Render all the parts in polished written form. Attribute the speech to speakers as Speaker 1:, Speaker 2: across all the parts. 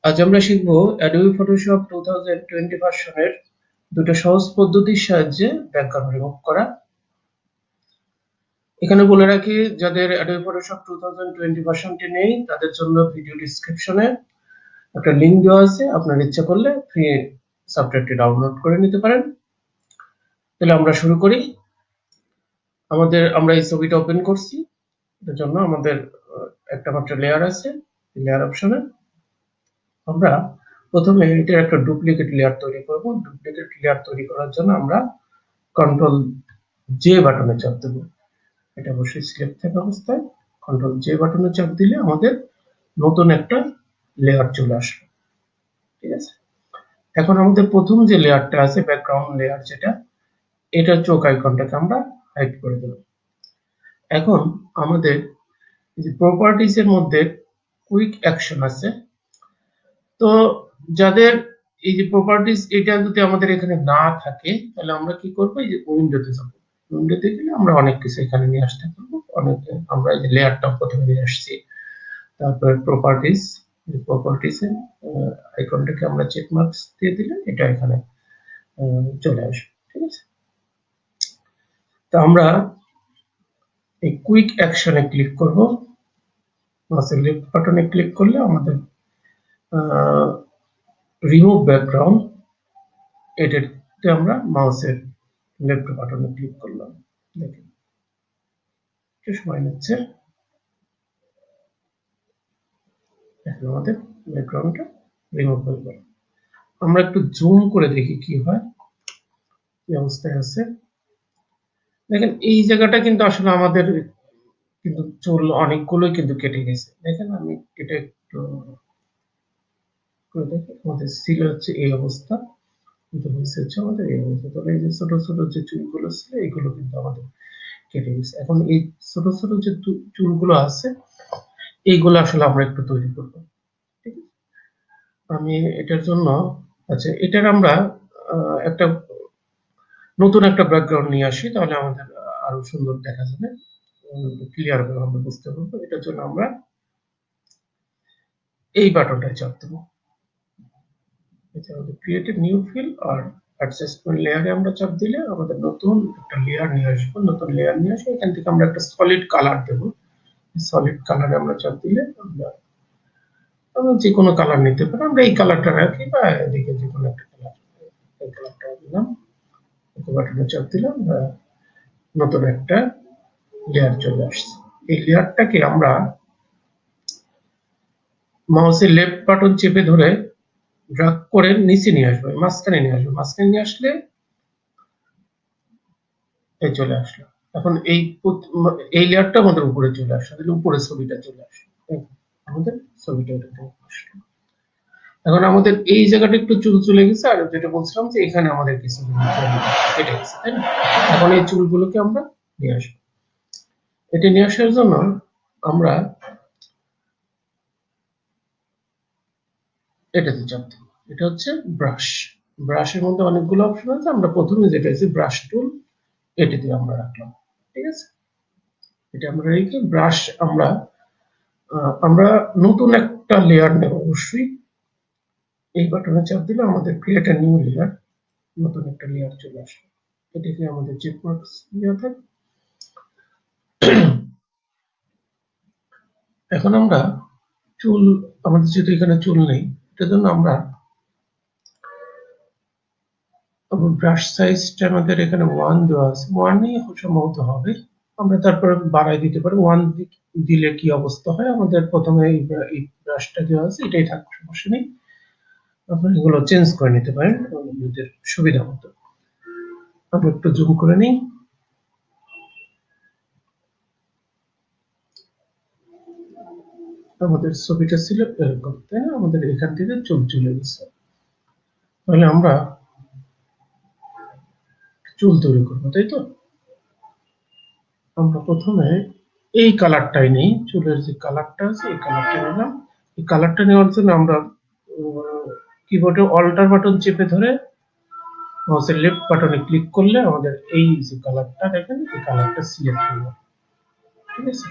Speaker 1: আজ আমরা শিখব অ্যাডোবি ফটোশপ 2020 ভার্সনের দুটো সহজ পদ্ধতির সাহায্যে ব্যাকগ্রাউন্ড রিমুভ করা। এখানে বলে রাখি, যাদের অ্যাডোবি ফটোশপ 2020 ভার্সনটি নেই তাদের জন্য ভিডিও ডেসক্রিপশনে একটা লিংক দেওয়া আছে, আপনার ইচ্ছা করলে ফ্রি সফটওয়্যারটি ডাউনলোড করে নিতে পারেন। তাহলে আমরা শুরু করি। আমরা এই ছবিটা ওপেন করছি, এর জন্য আমাদের একটা মাত্র লেয়ার আছে। লেয়ার অপশনে আমরা প্রথমে এটার একটা ডুপ্লিকেট লেয়ার তৈরি করব। ডুপ্লিকেট লেয়ার তৈরি করার জন্য আমরা কন্ট্রোল জে বাটনে চাপ দেব। এটা অবশ্যই সিলেক্ট থাকা অবস্থায় কন্ট্রোল জে বাটনে চাপ দিলে আমাদের নতুন একটা লেয়ার চলে আসবে। ঠিক আছে, এখন আমাদের প্রথম যে লেয়ারটা আছে ব্যাকগ্রাউন্ড লেয়ার, যেটা এটা চোখ আইকনটাকে আমরা হাইড করে দেব। এখন আমাদের যে প্রপার্টিজ এর মধ্যে কুইক অ্যাকশন আছে, তো যাদের এই যে প্রপার্টিজ এটা যদি আমাদের এখানে না থাকে তাহলে আমরা কি করব, এই যে উইন্ডোতে যাব। উইন্ডোতে গেলে আমরা অনেক কিছু এখানে নিয়ে আসতে পারবো। আমরা এই যে লেয়ারটা প্রথমে নিয়ে আসছি, তারপর প্রপার্টিজ এর আইকনটাকে আমরা চেক মার্কস দিয়ে দিলে এটা এখানে চলে আসবে। ঠিক আছে, তো আমরা এই কুইক অ্যাকশনে ক্লিক করব। মাউসের লেফট বাটনে ক্লিক করলে আমাদের রিমুভ ব্যাকগ্রাউন্ড, এটাতে আমরা মাউসের লেফট বাটনে ক্লিক করলাম। দেখেন একটু সময় নিচ্ছে, এখন আমাদের ব্যাকগ্রাউন্ডটা রিমুভ হয়ে গেল। আমরা একটু জুম করে দেখি কি হয়, কি অবস্থায় আছে। দেখেন এই জায়গাটা কিন্তু আসলে আমাদের কিন্তু চুল অনেকগুলোই কিন্তু কেটে গেছে। দেখেন আমি এটা একটু করে দেখি, আমাদের ছিল হচ্ছে এই অবস্থা, কিন্তু হয়েছে হচ্ছে আমাদের এই অবস্থা। তবে এই যে ছোট ছোট যে চুলগুলো ছিল এগুলো কিন্তু আমাদের কেটে গেছে। এখন এই ছোট ছোট যে চুলগুলো আছে এইগুলো আসলে আমরা একটু তৈরি করব। ঠিক আছে, আমি এটার জন্য এটার আমরা একটা নতুন একটা ব্যাকগ্রাউন্ড নিয়ে আসি, তাহলে আমাদের আরো সুন্দর দেখা যাবে, ক্লিয়ার ভাবে আমরা বুঝতে পারবো। এটার জন্য আমরা এই বাটনটায় চাপ দেব। ক্রিয়েট নিউ ফিল আর অ্যাডজাস্টমেন্ট লেয়ারে আমরা চাপ দিলে আমাদের নতুন একটা লেয়ার নিয়ে আসবো। নতুন লেয়ার নিয়ে আসে এখান থেকে আমরা একটা সলিড কালার দেব। সলিড কালারে আমরা চাপ দিলে আমরা যে কোনো কালার নিতে পারি। আমরা এই কালারটা রাখি, বা এদিকে যে কোনো একটা কালার, এই কালারটা দিলাম। বাটনে চাপ দিলাম, নতুন একটা লেয়ার চলে আসছে। এই লেয়ারটাকে আমরা মাউসের লেফট বাটন চেপে ধরে ড্র্যাগ করে নিচে নিয়ে আসবো, মাঝখানে নিয়ে আসবো। মাঝখানে নিয়ে আসলে এই চলে আসলো। এখন এই লেয়ারটা আমাদের উপরে চলে আসলো, উপরে ছবিটা চলে আসলো, আমাদের ছবিটা আসলো। এখন আমাদের এই জায়গাটা একটু চুল চলে গেছে, আর যেটা বলছিলাম যে এখানে আমাদের কিছু কেটে গেছে, তাই না? এখন এই চুলগুলোকে আমরা নিয়ে আসবো। এটা নিয়ে আসার জন্য আমরা এটাতে চাপ দেব। এটা হচ্ছে ব্রাশ। ব্রাশের মধ্যে অনেকগুলো অপশন আছে, আমরা প্রথমে যেটা আছে ব্রাশ টুল, এটা দিয়ে আমরা রাখলাম। ঠিক আছে, এটা আমরা রেখে ব্রাশ আমরা নতুন একটা লেয়ার নেব। অবশ্যই এই বাটনে চাপ দিলে আমাদের ক্রিয়েট আ নিউ লেয়ার, নতুন একটা লেয়ার চলে আসবে। এটাকে আমাদের চেক মার্কস দেওয়া থাকে। এখন আমরা চুল, আমাদের যেহেতু এখানে চুল নেই, এটার জন্য আমরা ব্রাশ সাইজটা আমাদের এখানে 1 দেওয়া আছে, 1ই সম্ভবত হবে। আমরা তারপরে বাড়াই দিতে পারি। 1 দিলে কি অবস্থা হয়, আমাদের প্রথমে এই ব্রাশটা দেওয়া আছে এটাই থাকবে, সমস্যা নেই। আপনারা এগুলো চেঞ্জ করে নিতে পারেন নিজের সুবিধা মতো। আমরা একটু জুম করে নিই। আমাদের ছবিটা ছিল এরকম, তাই না? আমাদের এখান থেকে চুল চলে গেছে। তাহলে আমরা চুল তৈরি করবো, তাই তো? আমরা প্রথমে এই কালারটাই নেই, চুলের যে কালারটা আছে এই কালারটা নিলাম। এই কালারটা নেওয়ার জন্য আমরা কিবোর্ডে অল্টার বাটন চেপে ধরে মাউসের লেফট বাটনে ক্লিক করলে আমাদের এই যে কালারটা দেখেন, এই কালারটা সিলেক্ট হয়ে যাবে। ঠিক আছে,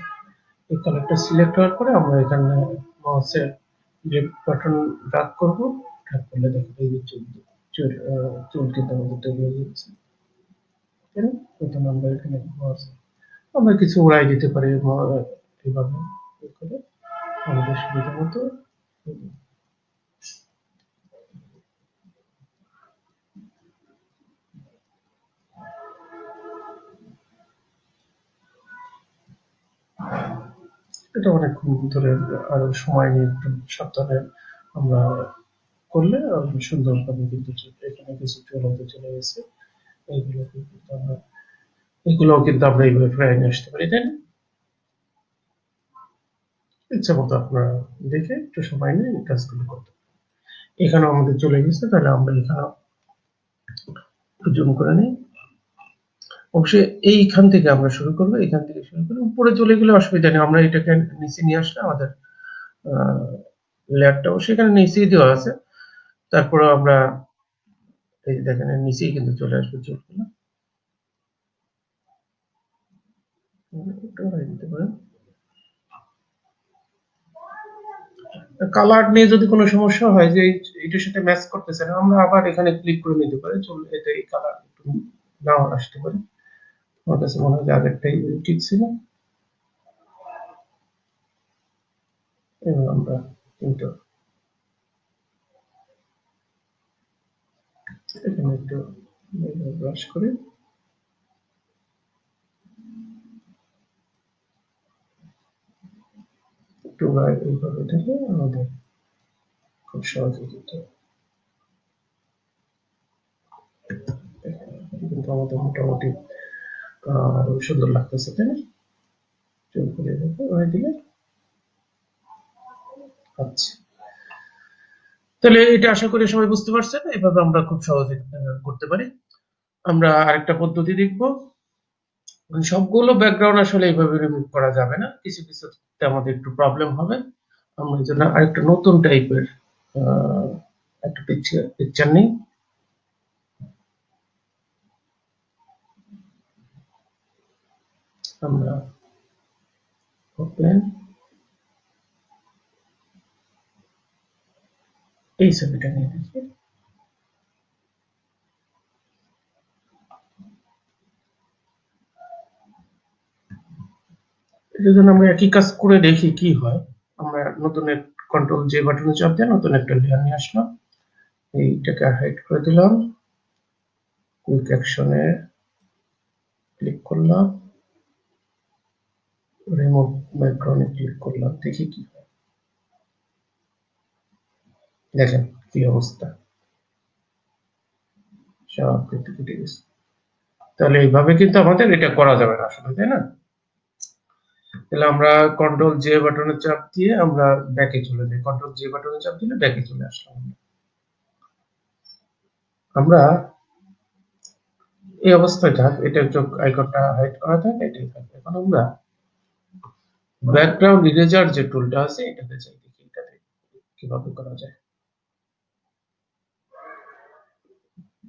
Speaker 1: এই কালারটা সিলেক্ট হওয়ার পরে আমরা এখানে মাউসের যে বাটন ড্রাগ করবো, ড্রাগ করলে দেখো এই যে চুল কিন্তু আমাদের তৈরি হয়ে যাচ্ছে। প্রথম আমরা এখানে আমরা কিছু উড়াই দিতে পারি এইভাবে করে আমাদের সুবিধা মতো। এটা অনেকক্ষণ ধরে আরো সময় নিয়ে একটু সাবধানে আমরা করলে সুন্দরভাবে কিন্তু এখানে কিছু চুল চলে গেছে। এগুলোও কিন্তু আমরা এইভাবে ফ্রাই নিয়ে আসতে পারি, তাই না? ইচ্ছা মতো আপনারা দেখে একটু সময় নিয়ে এই কাজগুলো করতে পারেন। এখানেও আমাদের চলে গেছে, তাহলে আমরা এখানে একটু জুম করে নিই। অবশ্যই এইখান থেকে আমরা শুরু করবো, এখান থেকে শুরু করে উপরে চলে গেলে অসুবিধা নেই। আমরা এটাকে নিচে নিয়ে আসলে আমাদের লেয়ারটা অবশ্যই এখানে নিচেই দেওয়া আছে। তারপরে আমরা এই দেখেন নিচেই কিন্তু চলে আসবে চুলগুলো। একটু বাড়িয়ে দিতে পারেন। কালার নিয়ে যদি কোনো সমস্যা হয় যে এটার সাথে ম্যাচ করতেছে না, আমরা আবার এখানে ক্লিক করে নিতে পারি। চুল এটা এই কালার একটু নাও আসতে পারে। আমার কাছে মনে হয় যে আগেরটাই ঠিক ছিল। এবং আমরা কিন্তু এখানে একটু ব্রাশ করি। একটু এইভাবে দিলে আমাদের খুব সহজে কিন্তু আমাদের মোটামুটি সুন্দর লাগতেছে, তাই না? চুলগুলো এভাবে দিলে আচ্ছা। তাহলে এটা আশা করি সবাই বুঝতে পারছেন। এভাবে আমরা খুব সহজে করতে পারি। আমরা আরেকটা পদ্ধতি দেখব। সবগুলো ব্যাকগ্রাউন্ড আসলে এইভাবে রিমুভ করা যাবে না, কিছু কিছুতে আমাদের একটু প্রবলেম হবে। আমরা এই জন্য আরেকটা নতুন টাইপের একটা পিকচার নিই। আমরা ওপেন এই ছবিটা নিয়ে দেখি। এটার জন্য আমরা একই কাজ করে দেখি কি হয়। আমরা নতুন কন্ট্রোল জে বাটনে চাপ দিয়ে নতুন একটা লেয়ার নিয়ে আসলাম। এইটাকে হাইড করে দিলাম। কুইক অ্যাকশনে ক্লিক করলাম, রিমুভ ব্যাকগ্রাউন্ডে ক্লিক করলাম, দেখি কি হয়। দেখেন কি অবস্থা, সব কেটে কেটে গেছে। তাহলে এইভাবে কিন্তু আমাদের এটা করা যাবে না আসলে, তাই না? তাহলে আমরা কন্ট্রোল জে বাটনে চাপ দিয়ে আমরা ব্যাকে চলে যাই। কন্ট্রোল জে বাটনে চাপ দিলে ব্যাকে চলে আসলাম। আমরা এই অবস্থায় থাক, এটা চোখ আইকনটা হাইড করা থাকে, এটাই থাকবে। এখন আমরা ব্যাকগ্রাউন্ড ইরেজার যে টুলটা আছে এটাতে চাই, দেখি এটাতে কিভাবে করা যায়।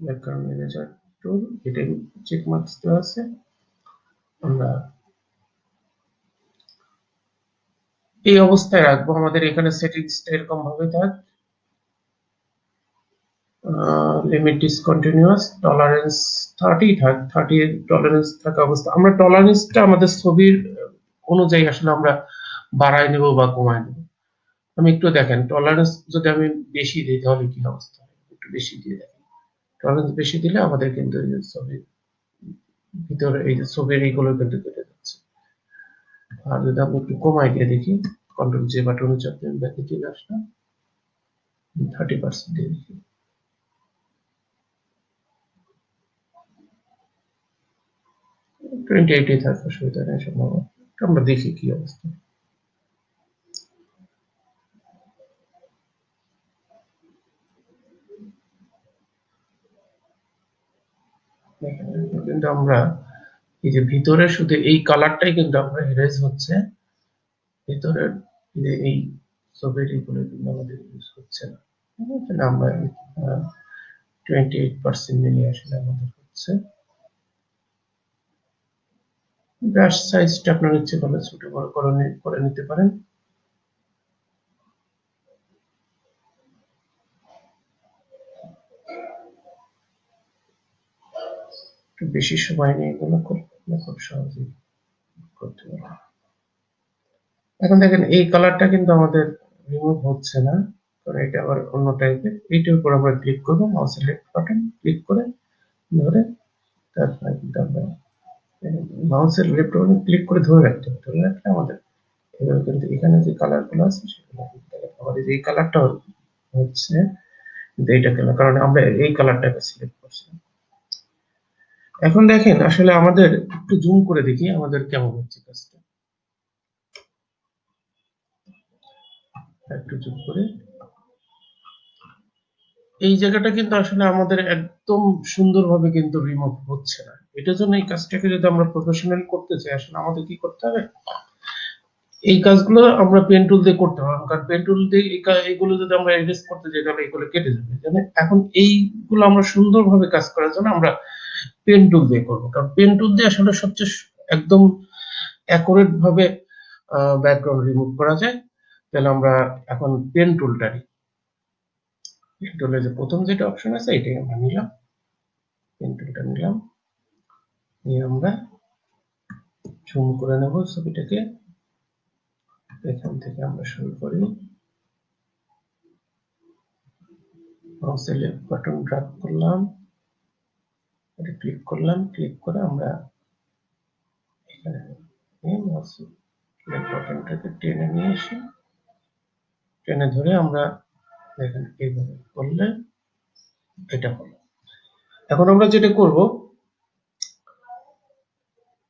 Speaker 1: ব্যাকগ্রাউন্ড ইরেজার টুল, এটাই চেক মার্কস দেওয়া আছে। আমরা এই অবস্থায় রাখবো। আমাদের এখানে সেটিংসটা এরকম ভাবে থাক, লিমিট ডিসকন্টিনিউয়াস, টলারেন্স 30 থাক, 30 টলারেন্স থাকা অবস্থা। আমরা টলারেন্সটা আমাদের ছবির অনুযায়ী আসলে আমরা বাড়ায় নেব বা কমায় নেব। আমি একটু দেখেন, টলারেন্স যদি আমি বেশি দিই তাহলে কি অবস্থা হয়, একটু বেশি দিয়ে দেখেন। টলারেন্স বেশি দিলে আমাদের কিন্তু এই যে ছবির ভিতরে এই যে ছবির এইগুলো কিন্তু কেটে যাচ্ছে। আর যদি আমি একটু কমাই দিয়ে দেখি, কন্ট্রোল জে বাটনে চাপ দিয়ে ব্যাকে চলে আসলাম, 30% দিয়ে দেখি। 28 থাকবে, অসুবিধা নেই সম্ভব। আমরা দেখি কি অবস্থা। কিন্তু আমরা এই যে ভিতরে শুধু এই কালারটাই কিন্তু আমরা এরেজ হচ্ছে, ভিতরের যে এই ছবির এইগুলো কিন্তু আমাদের ইউজ হচ্ছে না। তাহলে আমরা 28% নিয়ে আসলে আমাদের হচ্ছে। ব্রাশ সাইজটা আপনার ইচ্ছে করলে ছোট বড় করে নিতে পারেন। একটু বেশি সময় নিয়ে এগুলো করলে খুব সহজেই করতে পারবো। এখন দেখেন এই কালারটা কিন্তু আমাদের রিমুভ হচ্ছে না, কারণ এটা আবার অন্য টাইপের। এইটার উপর আমরা ক্লিক করবো, মাউসের লেফট বাটন ক্লিক করে ধরে, তারপরে কিন্তু আমরা মাউসের লেফট বাটন ক্লিক করে ধরে রাখতে হবে। ধরে রাখলে আমাদের এবার কিন্তু এখানে যে কালার গুলো আছে সেগুলো আমাদের এই কালারটা হচ্ছে এইটা কালার, কারণ আমরা এই কালারটাকে সিলেক্ট করছি। এখন দেখেন আসলে আমাদের একটু জুম করে দেখি আমাদের কেমন হচ্ছে কাজটা, একটু জুম করে। এই জায়গাটা কিন্তু আসলে আমাদের একদম সুন্দরভাবে কিন্তু রিমুভ হচ্ছে না। এটার জন্য এই কাজটাকে যদি আমরা প্রফেশনাল করতে চাই, আসলে আমাদের কি করতে হবে, এই কাজগুলো আমরা পেন টুল দিয়ে করতে হবে, কারণ পেন টুল দিয়ে এইগুলো যদি আমরা এডিট করতে যাই তাহলে এগুলো কেটে যাবে। মানে এখন এইগুলো আমরা সুন্দরভাবে কাজ করার জন্য আমরা পেন টুল দিয়ে করবো, কারণ পেন টুল দিয়ে আসলে সবচেয়ে একদম অ্যাকুরেট ভাবে ব্যাকগ্রাউন্ড রিমুভ করা যায়। তাহলে আমরা এখন পেন টুলটা নিই। পেন টুলের যে প্রথম যেটা অপশন আছে এটাই আমরা নিলাম, পেন টুলটা নিলাম, নিয়ে আমরা জুম করে নেব ছবিটাকে। এখান থেকে আমরা শুরু করি, মাউসের লেফট বাটন ড্র্যাগ করলাম, এটা ক্লিক করলাম, ক্লিক করে আমরা এখানে মাউসের লেফট বাটনটাকে টেনে নিয়ে এসে টেনে ধরে আমরা দেখেন এইভাবে করলে এটা হলো। এখন আমরা যেটা করব,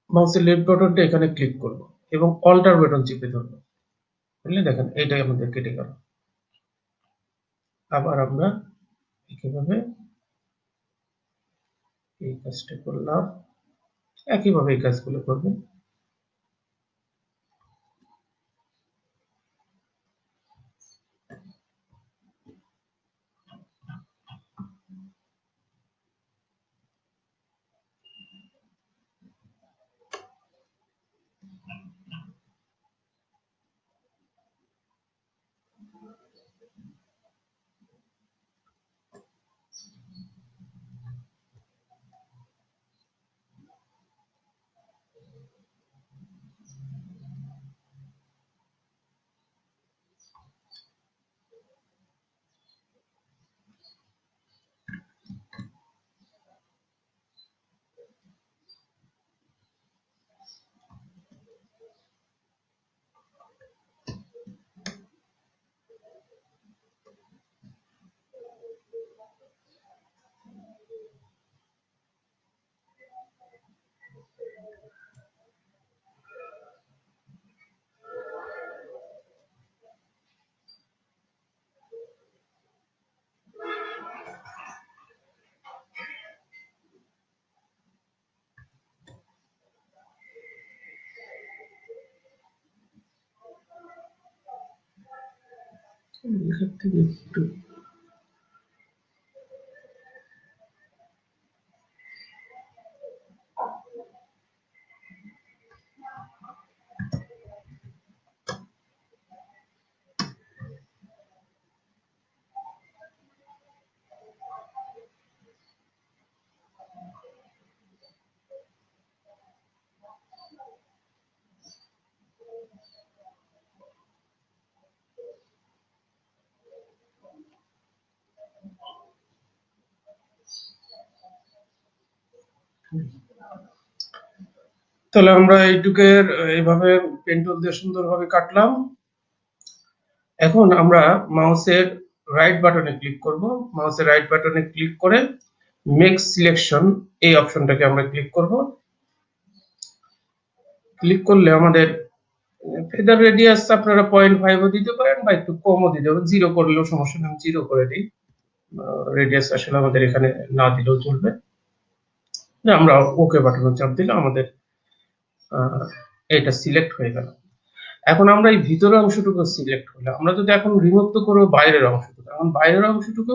Speaker 1: মাউসের লেফট বাটনটা এখানে ক্লিক করব এবং অল্টার বাটন চেপে ধরব, বুঝলে দেখেন এইটাই আমাদের কেটে গেল। আবার আমরা একইভাবে এই কাজটা করলাম, একইভাবে এই কাজগুলো করবেন। এখান থেকে একটু তাহলে আমরা এইটুকের এইভাবে পেন টুল দিয়ে সুন্দরভাবে কাটলাম। এখন আমরা মাউসের রাইট বাটনে ক্লিক করব, মাউসের রাইট বাটনে ক্লিক করে মেক সিলেকশন এই অপশনটাকে আমরা ক্লিক করব। ক্লিক করলে আমাদের ফেদার রেডিয়াস আপনারা 0.5ও দিতে পারেন বা একটু কমও দিতে পারেন, 0 করলেও সমস্যা নেই, 0 করে দিই। রেডিয়াস আসলে আমাদের এখানে না দিলেও চলবে। আমরা ওকে বাটনে চাপ দিলে আমাদের এটা সিলেক্ট হয়ে গেল। এখন আমরা এই ভিতরের অংশটুকু সিলেক্ট হলো, আমরা যদি এখন রিমুভ তো করবো বাইরের অংশটুকু। এখন বাইরের অংশটুকু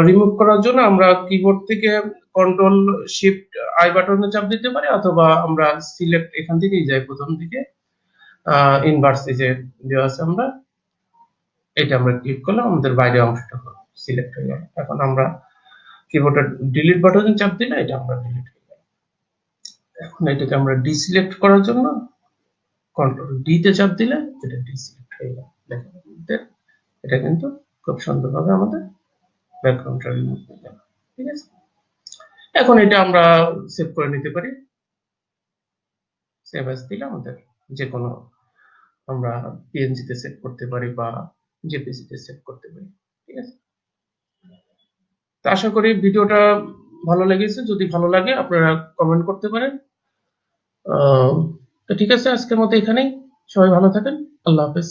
Speaker 1: রিমুভ করার জন্য আমরা কিবোর্ড থেকে কন্ট্রোল শিফট আই বাটনে চাপ দিতে পারি, অথবা আমরা সিলেক্ট এখান থেকেই যাই, প্রথম দিকে ইনভার্স যে দেওয়া আছে আমরা এটা আমরা ক্লিক করলে আমাদের বাইরের অংশটা সিলেক্ট হয়ে গেল। এখন আমরা কিবোর্ডের ডিলিট বাটনে চাপ দিলে এটা আমরা ডিলিট হয়ে গেল। এখন এটাকে আমরা ডিসিলেক্ট করার জন্য কন্ট্রোল ডি তে চাপ দিলে এটা ডিসিলেক্ট হয়ে গেল। দেখেন এটা কিন্তু খুব সুন্দরভাবে আমাদের ব্যাকগ্রাউন্ডটা রিমুভ হয়ে গেল। ঠিক আছে, এখন এটা আমরা সেভ করে নিতে পারি। সেভ অ্যাজ দিলে আমাদের যে কোনো আমরা পিএনজি তে সেভ করতে পারি বা জেপিজি তে সেভ করতে পারি। ঠিক আছে, তো আশা করি ভিডিওটা ভালো লেগেছে। যদি ভালো লাগে আপনারা কমেন্ট করতে পারেন। তো ঠিক আছে, আজকের মতো এখানেই। সবাই ভালো থাকেন। আল্লাহ হাফেজ।